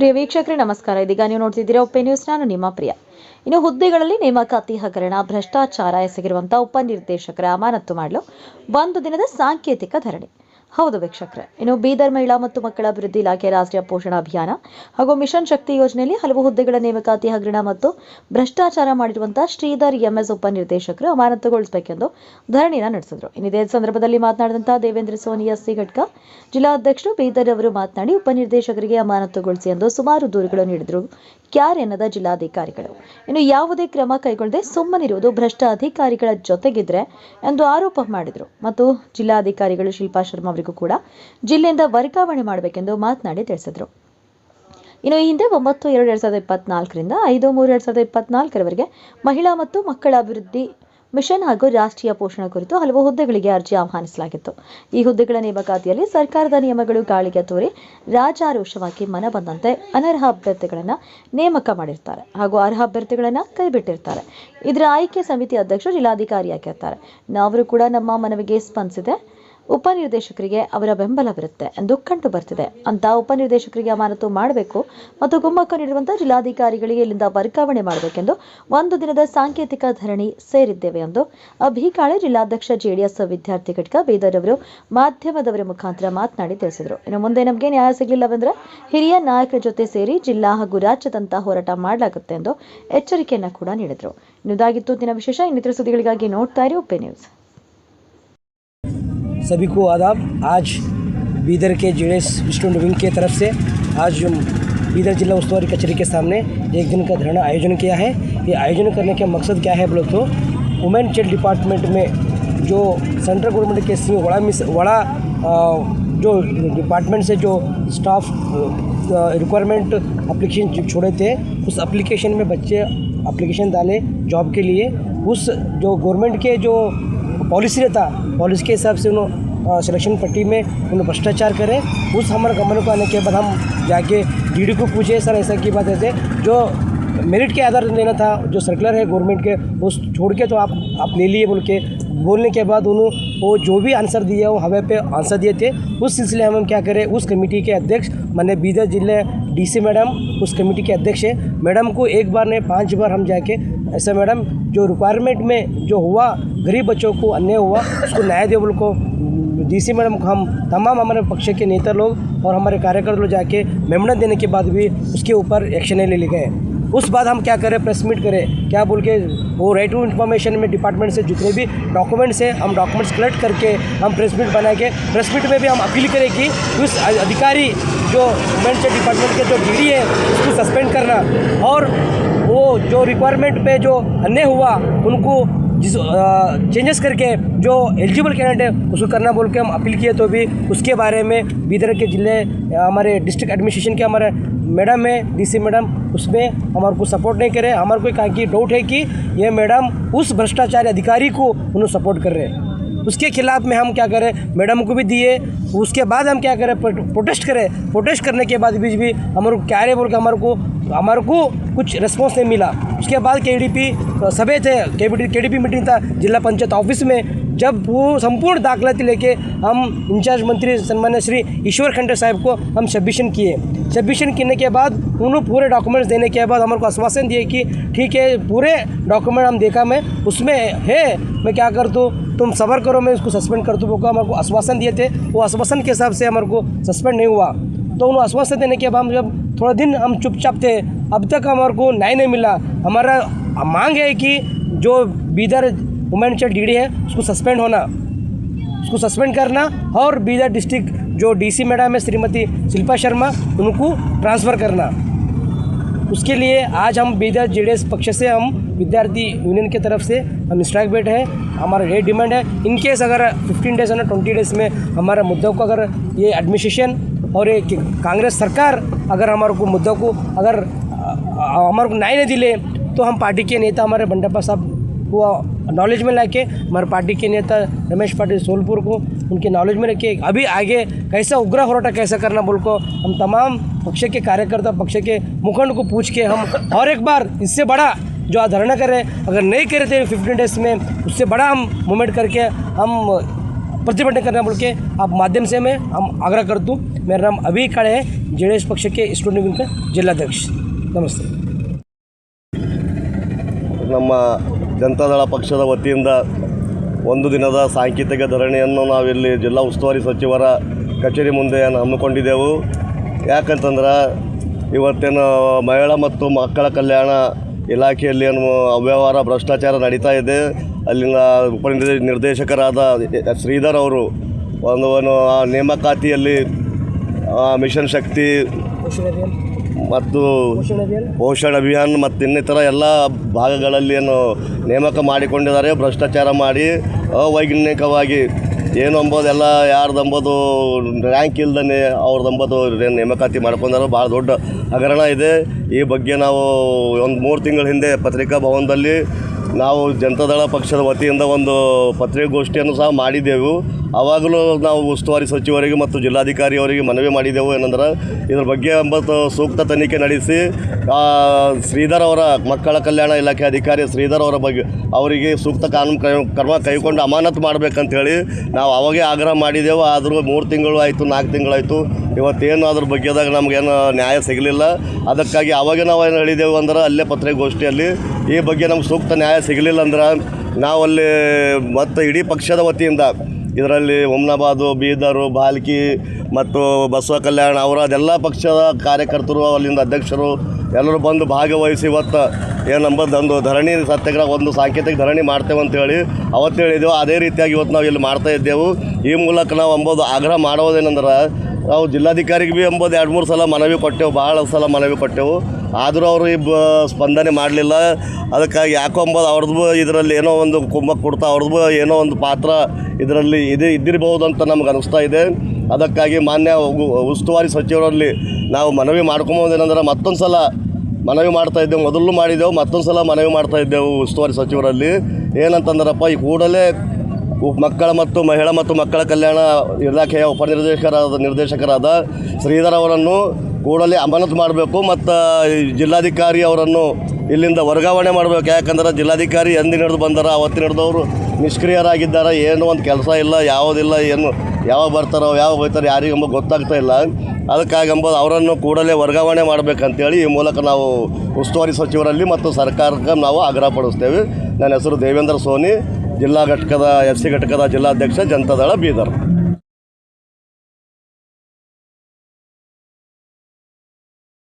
ಪ್ರಿಯ ವೀಕ್ಷಕರೇ ನಮಸ್ಕಾರ. ಇದೀಗ ನೀವು ನೋಡ್ತಿದ್ದೀರಾ ಉಪೆ ನ್ಯೂಸ್. ನಾನು ನಿಮ್ಮ ಪ್ರಿಯ. ಇನ್ನು ಹುದ್ದೆಗಳಲ್ಲಿ ನೇಮಕಾತಿ ಹಗರಣ, ಭ್ರಷ್ಟಾಚಾರ ಎಸಗಿರುವಂತಹ ಉಪನಿರ್ದೇಶಕರ ಅಮಾನತು ಮಾಡಲು ಒಂದು ದಿನದ ಸಾಂಕೇತಿಕ ಧರಣಿ. ಹೌದು ವೀಕ್ಷಕರೇ, ಇನ್ನು ಬೀದರ್ ಮಹಿಳಾ ಮತ್ತು ಮಕ್ಕಳ ಅಭಿವೃದ್ಧಿ ಇಲಾಖೆ ರಾಷ್ಟ್ರೀಯ ಪೋಷಣ ಅಭಿಯಾನ ಹಾಗೂ ಮಿಷನ್ ಶಕ್ತಿ ಯೋಜನೆಯಲ್ಲಿ ಹಲವು ಹುದ್ದೆಗಳ ನೇಮಕಾತಿ ಹಗರಣ ಮತ್ತು ಭ್ರಷ್ಟಾಚಾರ ಮಾಡಿರುವಂತಹ ಶ್ರೀಧರ್ ಎಂಎಸ್ ಉಪನಿರ್ದೇಶಕರು ಅಮಾನತುಗೊಳಿಸಬೇಕೆಂದು ಧರಣಿಯನ್ನು ನಡೆಸಿದರು. ಇದೇ ಸಂದರ್ಭದಲ್ಲಿ ಮಾತನಾಡಿದಂತಹ ದೇವೇಂದ್ರ ಸೋನಿ ಎಸ್ಸಿ ಘಟಕ ಜಿಲ್ಲಾಧ್ಯಕ್ಷರು ಬೀದರ್ ಅವರು ಮಾತನಾಡಿ, ಉಪನಿರ್ದೇಶಕರಿಗೆ ಅಮಾನತುಗೊಳಿಸಿ ಎಂದು ಸುಮಾರು ದೂರುಗಳು ನೀಡಿದರು ಕ್ಯಾರ್ ಎನ್ನದ ಜಿಲ್ಲಾಧಿಕಾರಿಗಳು. ಇನ್ನು ಯಾವುದೇ ಕ್ರಮ ಕೈಗೊಳ್ಳದೆ ಸುಮ್ಮನಿರುವುದು ಭ್ರಷ್ಟ ಅಧಿಕಾರಿಗಳ ಜೊತೆಗಿದ್ರೆ ಎಂದು ಆರೋಪ ಮಾಡಿದರು. ಮತ್ತು ಜಿಲ್ಲಾಧಿಕಾರಿಗಳು ಶಿಲ್ಪಾ ಶರ್ಮಾ ಅವರಿಗೂ ಕೂಡ ಜಿಲ್ಲೆಯಿಂದ ವರ್ಗಾವಣೆ ಮಾಡಬೇಕೆಂದು ಮಾತನಾಡಿ ತಿಳಿಸಿದರು. ಇನ್ನು ಈ ಹಿಂದೆ 9/2/2024ರಿಂದ 5/3/2024ರವರೆಗೆ ಮಹಿಳಾ ಮತ್ತು ಮಕ್ಕಳ ಅಭಿವೃದ್ಧಿ ಮಿಷನ್ ಹಾಗೂ ರಾಷ್ಟ್ರೀಯ ಪೋಷಣ ಕುರಿತು ಹಲವು ಹುದ್ದೆಗಳಿಗೆ ಅರ್ಜಿ ಆಹ್ವಾನಿಸಲಾಗಿತ್ತು. ಈ ಹುದ್ದೆಗಳ ನೇಮಕಾತಿಯಲ್ಲಿ ಸರ್ಕಾರದ ನಿಯಮಗಳು ಗಾಳಿಗೆ ತೋರಿ ರಾಜಾರೋಷವಾಗಿ ಮನಬಂದಂತೆ ಅನರ್ಹ ಅಭ್ಯರ್ಥಿಗಳನ್ನು ನೇಮಕ ಮಾಡಿರ್ತಾರೆ ಹಾಗೂ ಅರ್ಹ ಅಭ್ಯರ್ಥಿಗಳನ್ನು ಕೈಬಿಟ್ಟಿರ್ತಾರೆ. ಇದರ ಆಯ್ಕೆ ಸಮಿತಿ ಅಧ್ಯಕ್ಷರು ಜಿಲ್ಲಾಧಿಕಾರಿಯಾಗಿರ್ತಾರೆ. ನಾವು ಕೂಡ ನಮ್ಮ ಮನವಿಗೆ ಸ್ಪಂದಿಸಿದೆ, ಉಪನಿರ್ದೇಶಕರಿಗೆ ಅವರ ಬೆಂಬಲವಿರುತ್ತೆ ಎಂದು ಕಂಡು ಬರ್ತಿದೆ ಅಂತ ಉಪನಿರ್ದೇಶಕರಿಗೆ ಅಮಾನತು ಮಾಡಬೇಕು ಮತ್ತು ಕುಮ್ಮಕ್ಕು ನೀಡಿರುವಂತಹ ಜಿಲ್ಲಾಧಿಕಾರಿಗಳಿಗೆ ಇಲ್ಲಿಂದ ವರ್ಗಾವಣೆ ಮಾಡಬೇಕೆಂದು ಒಂದು ದಿನದ ಸಾಂಕೇತಿಕ ಧರಣಿ ಸೇರಿದ್ದೇವೆ ಎಂದು ಅಭಿಕಾಳೆ ಜಿಲ್ಲಾಧ್ಯಕ್ಷ ಜೆಡಿಎಸ್ ವಿದ್ಯಾರ್ಥಿ ಘಟಕ ಬೀದರ್ ಅವರು ಮಾಧ್ಯಮದವರ ಮುಖಾಂತರ ಮಾತನಾಡಿ ತಿಳಿಸಿದರು. ಇನ್ನು ಮುಂದೆ ನಮಗೆ ನ್ಯಾಯ ಸಿಗಲಿಲ್ಲವೆಂದರೆ ಹಿರಿಯ ನಾಯಕರ ಜೊತೆ ಸೇರಿ ಜಿಲ್ಲಾ ಹಾಗೂ ರಾಜ್ಯದಂತ ಹೋರಾಟ ಮಾಡಲಾಗುತ್ತೆ ಎಂದು ಎಚ್ಚರಿಕೆಯನ್ನು ಕೂಡ ನೀಡಿದರು. ಇದಾಗಿತ್ತು ದಿನ ವಿಶೇಷ. ಇನ್ನಿತರ ಸುದ್ದಿಗಳಿಗಾಗಿ ನೋಡ್ತಾ ಇರಿ ಉಪೆ ನ್ಯೂಸ್. सभी को आदाब। आज बीदर के जेडीएस स्टूडेंट विंग की तरफ से आज बीदर जिला उस्तुवारी कचहरी के सामने एक दिन का धरना आयोजन किया है। ये आयोजन करने का मकसद क्या है बोलो तो वुमेन चाइल्ड डिपार्टमेंट में जो सेंट्रल गवर्नमेंट के वड़ा जो डिपार्टमेंट से जो स्टाफ रिक्वायरमेंट एप्लीकेशन छोड़े थे, उस एप्लीकेशन में बच्चे एप्लीकेशन डाले जॉब के लिए। उस जो गवर्नमेंट के जो पॉलिसी रहता, पॉलिसी के हिसाब से उन्होंने सिलेक्शन पट्टी में उन्होंने भ्रष्टाचार करे। उस हमारे गमन को आने के बाद हम जाके डीडी को पूछे, सर ऐसा की बात है जो मेरिट के आधार लेना था, जो सर्कुलर है गवर्नमेंट के उस छोड़ के तो आप ले लिए बोल के बोलने के बाद उन्होंने वो जो भी आंसर दिया वो हमें पे आंसर दिए थे। उस सिलसिले में हम क्या करें, उस कमेटी के अध्यक्ष माने बीदर जिले डीसी मैडम उस कमेटी के अध्यक्ष है। मैडम को एक बार ने 5 बार हम जाके ऐसा मैडम जो रिक्वायरमेंट में जो हुआ गरीब बच्चों को अन्याय हुआ उसको न्याय दे बोल को डीसी मैडम को हम तमाम हमारे पक्ष के नेता लोग और हमारे कार्यकर्ता लोग जाके मेमोरेंडम देने के बाद भी उसके ऊपर एक्शन ले गए। उस बाद हम क्या करें, प्रेस मीट करें, क्या बोल के वो राइट टू इन्फॉर्मेशन में डिपार्टमेंट से जितने भी डॉक्यूमेंट्स हैं हम डॉक्यूमेंट्स कलेक्ट करके हम प्रेस मीट बना के प्रेस मीट में भी हम अपील करें कि उस अधिकारी जो वुमेन चाइल्ड डिपार्टमेंट के जो डीडी है उसको सस्पेंड करना और वो जो रिक्वायरमेंट पे जो अन्याय हुआ उनको जिस चेंजेस करके जो एलिजिबल कैंडिडेट है उसको करना बोल के हम अपील किए। तो भी उसके बारे में बीदर के जिले हमारे डिस्ट्रिक्ट एडमिनिस्ट्रेशन के हमारे मैडम है डीसी मैडम, उसमें हमारे को सपोर्ट नहीं करे। हमारे को कहा कि डाउट है कि ये मैडम उस भ्रष्टाचारी अधिकारी को उन्होंने सपोर्ट कर रहे हैं। उसके खिलाफ में हम क्या करें, मैडम को भी दिए। उसके बाद हम क्या करें, प्रोटेस्ट करें। प्रोटेस्ट करने के बाद बीच भी हमारे को क्या रहे बोल के हमारे को कुछ रिस्पॉन्स नहीं मिला। उसके बाद केडीपी सभे थे, केडीपी मीटिंग था जिला पंचायत ऑफिस में। जब वो संपूर्ण दाखिलाती लेके हम इंचार्ज मंत्री सम्मान्य श्री ईश्वर खंडे साहब को हम सबमिशन किए। सबमिशन करने के बाद उन्होंने पूरे डॉक्यूमेंट्स देने के बाद हमारे को आश्वासन दिए कि ठीक है पूरे डॉक्यूमेंट हम देखा मैं उसमें है, मैं क्या कर दूँ, तुम सबर करो, मैं उसको सस्पेंड कर दूँ। हमारे को आश्वासन दिए थे, वो आश्वासन के हिसाब से हमारे को सस्पेंड नहीं हुआ। तो उन्होंने आश्वासन देने के बाद हम जब थोड़ा दिन हम चुपचाप थे, अब तक हमारे को न्याय नहीं मिला। हमारा मांग है कि जो बीदर वुमेन चाइल्ड डीडी है उसको सस्पेंड होना, उसको सस्पेंड करना और बीदर डिस्ट्रिक्ट जो डीसी मैडम है श्रीमती शिल्पा शर्मा उनको ट्रांसफ़र करना। उसके लिए आज हम बीदर जेडीएस पक्ष से हम विद्यार्थी यूनियन की तरफ से हम स्ट्राइक बैठे हैं। हमारा ये डिमांड है इनकेस अगर 15 डेज़ या 20 डेज़ में हमारे मुद्दों को अगर ये एडमिनिस्ट्रेशन और ये कांग्रेस सरकार अगर हमारे को मुद्दों को अगर हमारे को न्याय नहीं दिले तो हम पार्टी के नेता हमारे बंडप्पा साहब को नॉलेज में लाके हमारे पार्टी के नेता रमेश पाटिल सोलपुर को उनके नॉलेज में रखे अभी आगे कैसा उग्र होराटा कैसा करना बोल को हम तमाम पक्ष के कार्यकर्ता पक्ष के मुखंड को पूछ के हम और एक बार इससे बड़ा जो धरना करें, अगर नहीं करे थे 15 डेज़ में उससे बड़ा हम मूवमेंट करके हम प्रतिभटना करने बोल के आप माध्यम से मैं हम आग्रह करता हूँ। मेरा नाम अभी काळे है, जेडीएस पक्ष के स्टूडेंट विंग का जिलाध्यक्ष। नमस्ते। ನಮ್ಮ ಜನತಾದಳ ಪಕ್ಷದ ವತಿಯಿಂದ ಒಂದು ದಿನದ ಸಾಂಕೇತಿಕ ಧರಣಿಯನ್ನು ನಾವಿಲ್ಲಿ ಜಿಲ್ಲಾ ಉಸ್ತುವಾರಿ ಸಚಿವರ ಕಚೇರಿ ಮುಂದೆ ಹಮ್ಮಿಕೊಂಡಿದ್ದೆವು. ಯಾಕಂತಂದ್ರೆ ಇವತ್ತೇನು ಮಹಿಳಾ ಮತ್ತು ಮಕ್ಕಳ ಕಲ್ಯಾಣ ಇಲಾಖೆಯಲ್ಲಿ ಏನು ಅವ್ಯವಹಾರ ಭ್ರಷ್ಟಾಚಾರ ನಡೀತಾ ಇದೆ. ಅಲ್ಲಿನ ನಿರ್ದೇಶಕರಾದ ಶ್ರೀಧರ್ ಅವರು ಒಂದು ನೇಮಕಾತಿಯಲ್ಲಿ ಮಿಷನ್ ಶಕ್ತಿ ಮತ್ತು ಪೋಷಣ್ ಅಭಿಯಾನ್ ಮತ್ತು ಇನ್ನಿತರ ಎಲ್ಲ ಭಾಗಗಳಲ್ಲಿ ಏನು ನೇಮಕ ಮಾಡಿಕೊಂಡಿದ್ದಾರೆ. ಭ್ರಷ್ಟಾಚಾರ ಮಾಡಿ ಅವೈಜ್ಞಾನಿಕವಾಗಿ ಏನು ಅಂಬೋದೆಲ್ಲ ಯಾರ್ದಂಬೋದು ರ್ಯಾಂಕ್ ಇಲ್ದೇ ಅವ್ರದ್ದಂಬೋದು ನೇಮಕಾತಿ ಮಾಡ್ಕೊಂಡಾರ. ಭಾಳ ದೊಡ್ಡ ಹಗರಣ ಇದೆ. ಈ ಬಗ್ಗೆ ನಾವು ಒಂದು 3 ತಿಂಗಳ ಹಿಂದೆ ಪತ್ರಿಕಾ ಭವನದಲ್ಲಿ ನಾವು ಜನತಾದಳ ಪಕ್ಷದ ವತಿಯಿಂದ ಒಂದು ಪತ್ರಿಕಾಗೋಷ್ಠಿಯನ್ನು ಸಹ ಮಾಡಿದ್ದೆವು. ಆವಾಗಲೂ ನಾವು ಉಸ್ತುವಾರಿ ಸಚಿವರಿಗೆ ಮತ್ತು ಜಿಲ್ಲಾಧಿಕಾರಿ ಅವರಿಗೆ ಮನವಿ ಮಾಡಿದೆವು. ಏನಂದ್ರೆ ಇದ್ರ ಬಗ್ಗೆ ಸೂಕ್ತ ತನಿಖೆ ನಡೆಸಿ ಶ್ರೀಧರ್ ಅವರ ಮಕ್ಕಳ ಕಲ್ಯಾಣ ಇಲಾಖೆ ಅಧಿಕಾರಿ ಶ್ರೀಧರ್ ಅವರ ಬಗ್ಗೆ ಅವರಿಗೆ ಸೂಕ್ತ ಕಾನೂನು ಕ್ರಮ ಕೈಗೊಂಡು ಅಮಾನತು ಮಾಡಬೇಕಂತೇಳಿ ನಾವು ಅವಾಗೇ ಆಗ್ರಹ ಮಾಡಿದೆವು. ಆದರೂ 3 ತಿಂಗಳು ಆಯಿತು, 4 ತಿಂಗಳಾಯಿತು. ಇವತ್ತೇನು ಅದ್ರ ಬಗ್ಗೆದಾಗ ನಮಗೇನು ನ್ಯಾಯ ಸಿಗಲಿಲ್ಲ. ಅದಕ್ಕಾಗಿ ಅವಾಗೇ ನಾವು ಏನು ಹೇಳಿದೆವು ಅಂದ್ರೆ ಅಲ್ಲೇ ಪತ್ರಿಕಾಗೋಷ್ಠಿಯಲ್ಲಿ ಈ ಬಗ್ಗೆ ನಮ್ಗೆ ಸೂಕ್ತ ನ್ಯಾಯ ಸಿಗಲಿಲ್ಲ ಅಂದ್ರೆ ನಾವಲ್ಲಿ ಮತ್ತು ಇಡೀ ಪಕ್ಷದ ವತಿಯಿಂದ ಇದರಲ್ಲಿ ಹುಮ್ನಾಬಾದು, ಬೀದರು, ಬಾಲ್ಕಿ ಮತ್ತು ಬಸವ ಕಲ್ಯಾಣ ಅವರ ಅದೆಲ್ಲ ಪಕ್ಷದ ಕಾರ್ಯಕರ್ತರು, ಅಲ್ಲಿಂದ ಅಧ್ಯಕ್ಷರು ಎಲ್ಲರೂ ಬಂದು ಭಾಗವಹಿಸಿ ಇವತ್ತು ಏನಂಬದು ಒಂದು ಧರಣಿ ಸತ್ಯಾಗ್ರಹ, ಒಂದು ಸಾಂಕೇತಿಕ ಧರಣಿ ಮಾಡ್ತೇವೆ ಅಂತೇಳಿ ಅವತ್ತು ಹೇಳಿದೆವು. ಅದೇ ರೀತಿಯಾಗಿ ಇವತ್ತು ನಾವು ಇಲ್ಲಿ ಮಾಡ್ತಾಯಿದ್ದೆವು. ಈ ಮೂಲಕ ನಾವು ಅಂಬೋದು ಆಗ್ರಹ ಮಾಡೋದೇನೆಂದ್ರೆ ನಾವು ಜಿಲ್ಲಾಧಿಕಾರಿಗೆ ಭೀ ಎಂಬುದು 2-3 ಸಲ ಮನವಿ ಕೊಟ್ಟೆವು, ಭಾಳ ಸಲ ಮನವಿ ಕೊಟ್ಟೆವು. ಆದರೂ ಅವರು ಸ್ಪಂದನೆ ಮಾಡಲಿಲ್ಲ. ಅದಕ್ಕಾಗಿ ಯಾಕೋ ಅಂಬೋದು ಅವ್ರದ್ದು ಇದರಲ್ಲಿ ಏನೋ ಒಂದು ಕುಮ್ಮಕ್ಕು ಕೊಡ್ತಾ ಅವ್ರದ್ದು ಏನೋ ಒಂದು ಪಾತ್ರ ಇದರಲ್ಲಿ ಇದ್ದಿರಬಹುದು ಅಂತ ನಮ್ಗೆ ಅನಿಸ್ತಾ ಇದೆ. ಅದಕ್ಕಾಗಿ ಮಾನ್ಯ ಉಸ್ತುವಾರಿ ಸಚಿವರಲ್ಲಿ ನಾವು ಮನವಿ ಮಾಡ್ಕೊಂಬೋದೇನೆಂದ್ರೆ ಮತ್ತೊಂದು ಸಲ ಮನವಿ ಮಾಡ್ತಾಯಿದ್ದೆವು. ಮೊದಲು ಮಾಡಿದೆವು, ಮತ್ತೊಂದು ಸಲ ಮನವಿ ಮಾಡ್ತಾಯಿದ್ದೆವು ಉಸ್ತುವಾರಿ ಸಚಿವರಲ್ಲಿ. ಏನಂತಂದ್ರಪ್ಪ, ಈ ಕೂಡಲೇ ಮಕ್ಕಳ ಮತ್ತು ಮಹಿಳಾ ಮತ್ತು ಮಕ್ಕಳ ಕಲ್ಯಾಣ ಇಲಾಖೆಯ ನಿರ್ದೇಶಕರಾದ ಶ್ರೀಧರ್ ಅವರನ್ನು ಕೂಡಲೇ ಅಮಾನತು ಮಾಡಬೇಕು ಮತ್ತು ಜಿಲ್ಲಾಧಿಕಾರಿ ಅವರನ್ನು ಇಲ್ಲಿಂದ ವರ್ಗಾವಣೆ ಮಾಡಬೇಕು. ಯಾಕಂದ್ರೆ ಜಿಲ್ಲಾಧಿಕಾರಿ ಎಂದಿನ ಹಿಡಿದು ಬಂದಾರ, ಅವತ್ತಿನ ಹಿಡಿದವರು ನಿಷ್ಕ್ರಿಯರಾಗಿದ್ದಾರೆ. ಏನೂ ಒಂದು ಕೆಲಸ ಇಲ್ಲ, ಯಾವುದಿಲ್ಲ, ಏನು ಯಾವಾಗ ಬರ್ತಾರೋ ಯಾವಾಗ ಹೋಗ್ತಾರೋ ಯಾರಿಗೆಂಬ ಗೊತ್ತಾಗ್ತಾ ಇಲ್ಲ. ಅದಕ್ಕಾಗಿ ಅವರನ್ನು ಕೂಡಲೇ ವರ್ಗಾವಣೆ ಮಾಡಬೇಕಂತೇಳಿ ಈ ಮೂಲಕ ನಾವು ಉಸ್ತುವಾರಿ ಸಚಿವರಲ್ಲಿ ಮತ್ತು ಸರ್ಕಾರಕ್ಕೆ ನಾವು ಆಗ್ರಹ ಪಡಿಸ್ತೇವೆ. ನನ್ನ ಹೆಸರು ದೇವೇಂದ್ರ ಸೋನಿ, ಜಿಲ್ಲಾ ಘಟಕದ FC ಘಟಕದ ಜಿಲ್ಲಾಧ್ಯಕ್ಷ, ಜನತಾದಳ ಬೀದರ್.